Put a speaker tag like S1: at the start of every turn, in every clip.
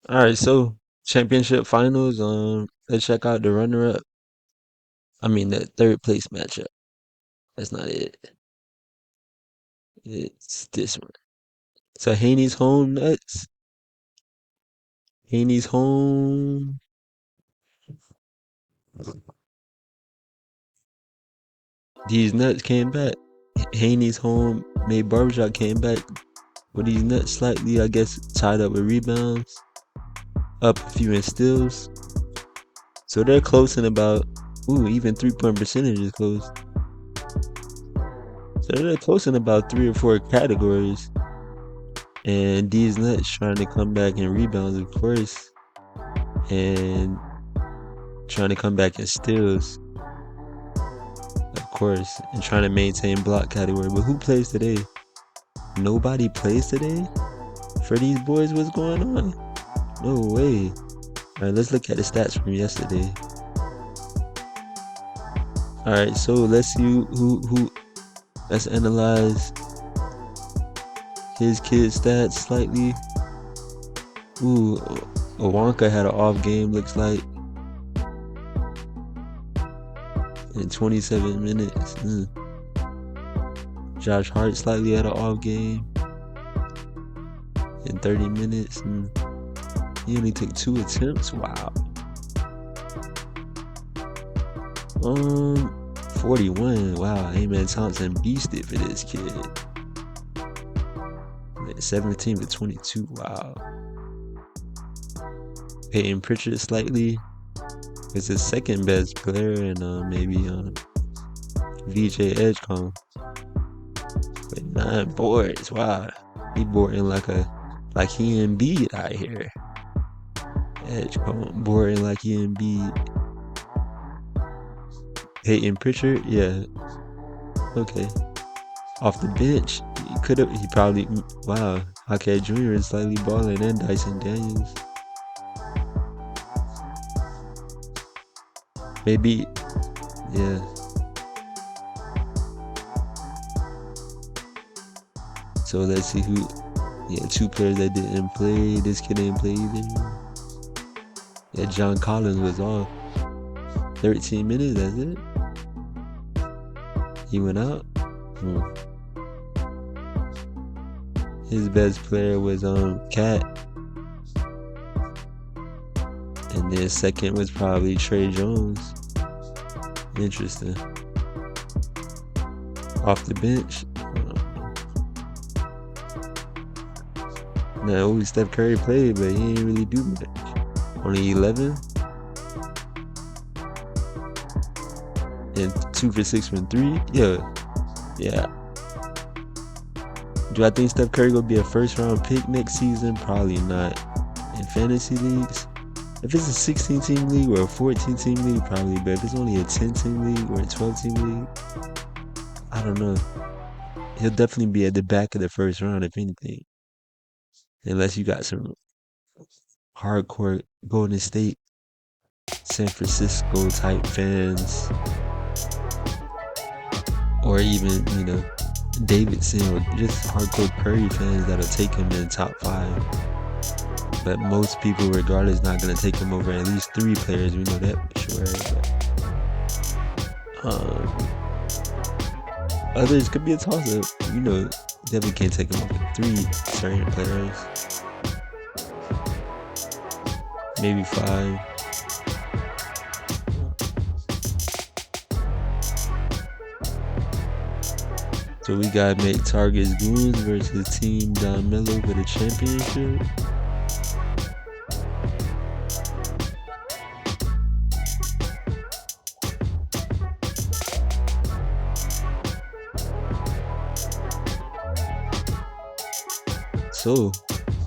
S1: All right, so championship finals. Let's check out the runner-up. I mean, the third place matchup. That's not it. It's this one. So Haney's home nuts. Haney's home. These nuts came back. Haney's home made barbershop came back with these nuts slightly, I guess, tied up with rebounds, up a few in steals. So they're close in about, even 3-point percentage is close. So they're close in about 3 or 4 categories. And these nuts trying to come back in rebounds, of course, and trying to come back in steals, of course, and trying to maintain block category. But who plays today? Nobody plays today for these boys. What's going on? No way. All right, let's look at the stats from yesterday. All right, so let's see who. Let's analyze his kid's stats slightly. Awanka had an off game. Looks like in 27 minutes. Josh Hart slightly had an off game in 30 minutes. He only took 2 attempts. Wow. 41. Wow. Amen Thompson beasted for this kid. 17 to 22. Wow. Peyton Pritchard slightly is his second best player, and maybe VJ Edgecombe with 9 boards. Wow. He boarding like he Embiid out here. Edgecombe boarding like he Embiid. Peyton Pritchard, yeah. Okay. Off the bench, he probably, wow. Hackett Jr. is slightly balling, and Dyson Daniels. Maybe, yeah. So let's see who, 2 players that didn't play. This kid didn't play either. Yeah, John Collins was off. 13 minutes, that's it. He went out. His best player was Cat. And then second was probably Trey Jones. Interesting. Off the bench. Now, Steph Curry played, but he didn't really do much. Only 11. And 2 for 6 from 3. Yeah. Do I think Steph Curry will be a first round pick next season? Probably not. In fantasy leagues, if it's a 16-team league or a 14-team league, probably. But if it's only a 10-team league or a 12-team league, I don't know. He'll definitely be at the back of the first round, if anything. Unless you got some hardcore Golden State, San Francisco type fans, or even, Davidson, or just hardcore Curry fans that'll take him in top 5. But most people, regardless, not gonna take him over at least 3 players. We know that for sure. But, others could be a toss-up. Definitely can't take him over 3 certain players. Maybe 5. So we got Make Targets Goons versus Team Don Mello for the championship. So,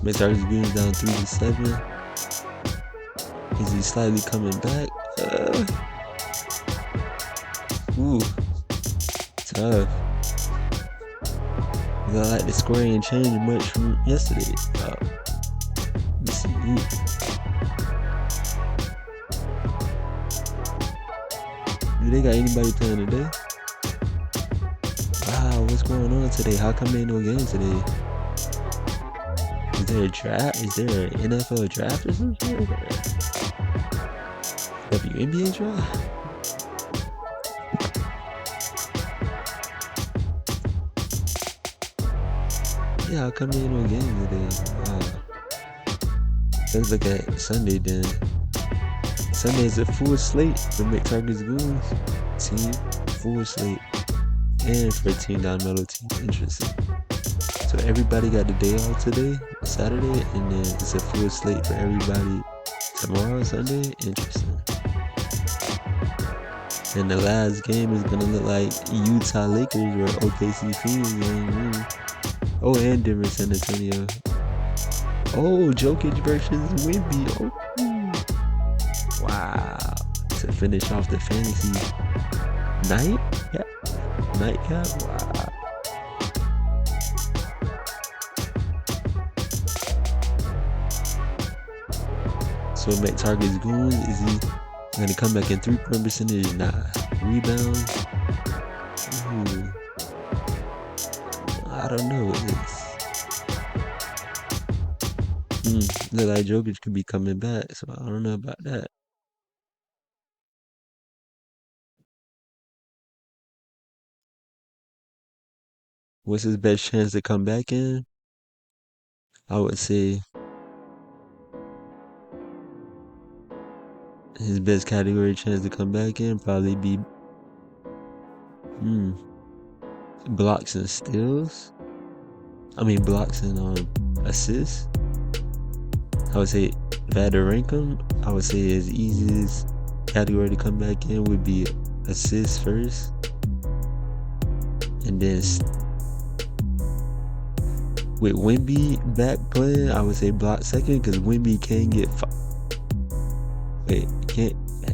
S1: Make Targets Goons down 3-7. Is he slightly coming back? Tough. I like the score ain't changed much from yesterday. Let's see. Do they got anybody playing today? Wow, what's going on today? How come there ain't no game today? Is there a draft? Is there an NFL draft or some shit? Or WNBA draft? Yeah, how come there ain't no game today? Wow. Let's look at Sunday then. Sunday is a full slate for McTarget's Goons team. Full slate. And for a team down mellow team. Interesting. So everybody got the day off today, Saturday, and then it's a full slate for everybody tomorrow, Sunday. Interesting. And the last game is gonna look like Utah Lakers or OKC Phoenix game. Oh, and Denver San Antonio. Oh, Jokic versus Wemby. Oh, wow. To finish off the fantasy nightcap. Wow. So McTarget's Goons, is he gonna come back in 3-point percentage? Nah. Rebounds? Ooh. I don't know. Look like Jokic could be coming back, so I don't know about that. What's his best chance to come back in? I would say his best category chance to come back in probably be blocks and steals. I mean blocks and assists. I would say if I had to rank them, I would say his easiest category to come back in would be assists first, and then with Wemby back playing, I would say block second because Wemby can get.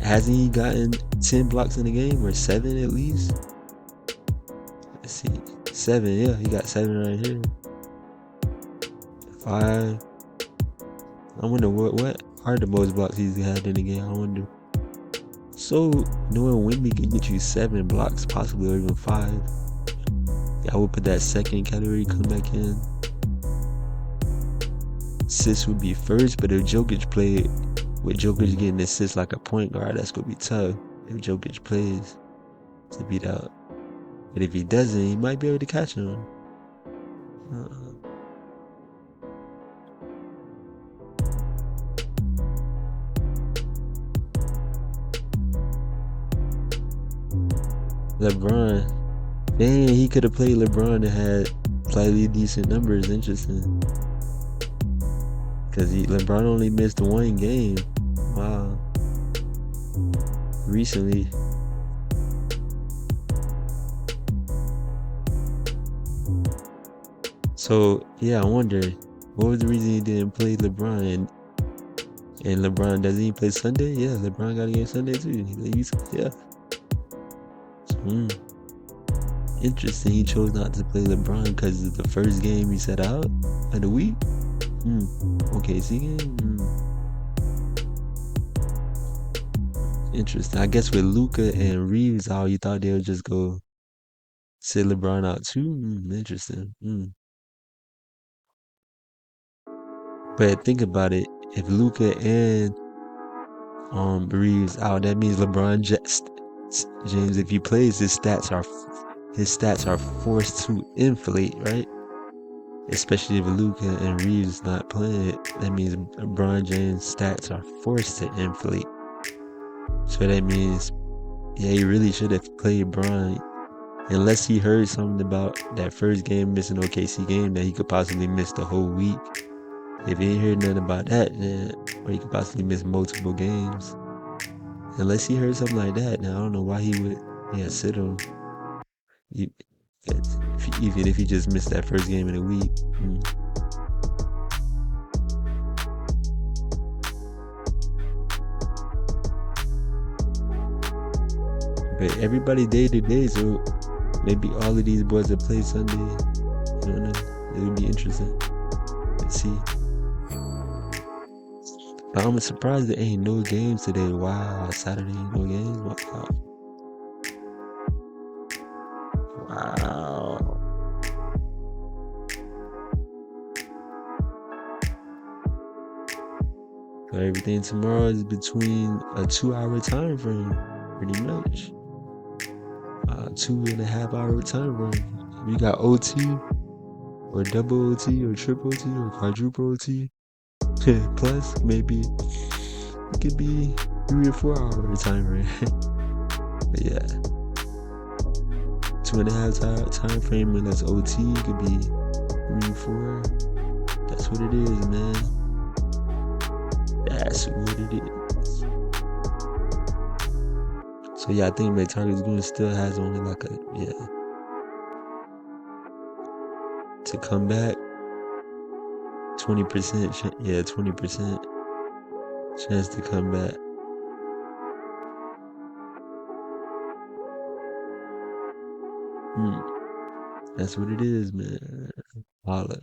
S1: Hasn't he gotten 10 blocks in the game or 7 at least? Let's see, 7. Yeah, he got 7 right here. 5. I wonder what are the most blocks he's had in the game. I wonder. So knowing Wemby can get you 7 blocks, possibly or even 5. Yeah, I would put that second category come back in. Assists would be first, but if Jokic played, with Jokic getting assists like a point guard, that's gonna be tough. If Jokic plays to beat out, but if he doesn't, he might be able to catch him. LeBron, dang, he could have played LeBron and had slightly decent numbers. Interesting, because LeBron only missed 1 game. Wow, recently. So yeah, I wonder what was the reason he didn't play LeBron. And LeBron, doesn't he play Sunday? Yeah, LeBron got a game Sunday too. Yeah. So, interesting. He chose not to play LeBron because of the first game he set out of the week. Okay, see game. Interesting. I guess with Luka and Reeves out, you thought they would just go sit LeBron out too. Interesting. But think about it. If Luka and Reeves out, that means LeBron James, if he plays, his stats are forced to inflate, right? Especially if Luka and Reeves not playing, that means LeBron James' stats are forced to inflate. So that means, yeah, he really should have played Bron, unless he heard something about that first game, missing OKC game, that he could possibly miss the whole week. If he ain't heard nothing about that, then, or he could possibly miss multiple games. Unless he heard something like that, now I don't know why he would, sit him. Even if he just missed that first game in a week. But everybody day to day, so maybe all of these boys that play Sunday, I don't know. It would be interesting. Let's see. But I'm surprised there ain't no games today. Wow, Saturday ain't no games. Wow. So everything tomorrow is between a 2 hour time frame, pretty much. 2.5 hour time frame. We got OT or double OT or triple OT or quadruple OT. Plus, maybe it could be 3 or 4 hour time frame. But yeah, 2.5 time frame, and that's OT. It could be 3, 4. That's what it is, man. That's what it is. So yeah, I think McTarget's going still has only like a to come back 20%. 20% chance to come back. That's what it is, man. Holla.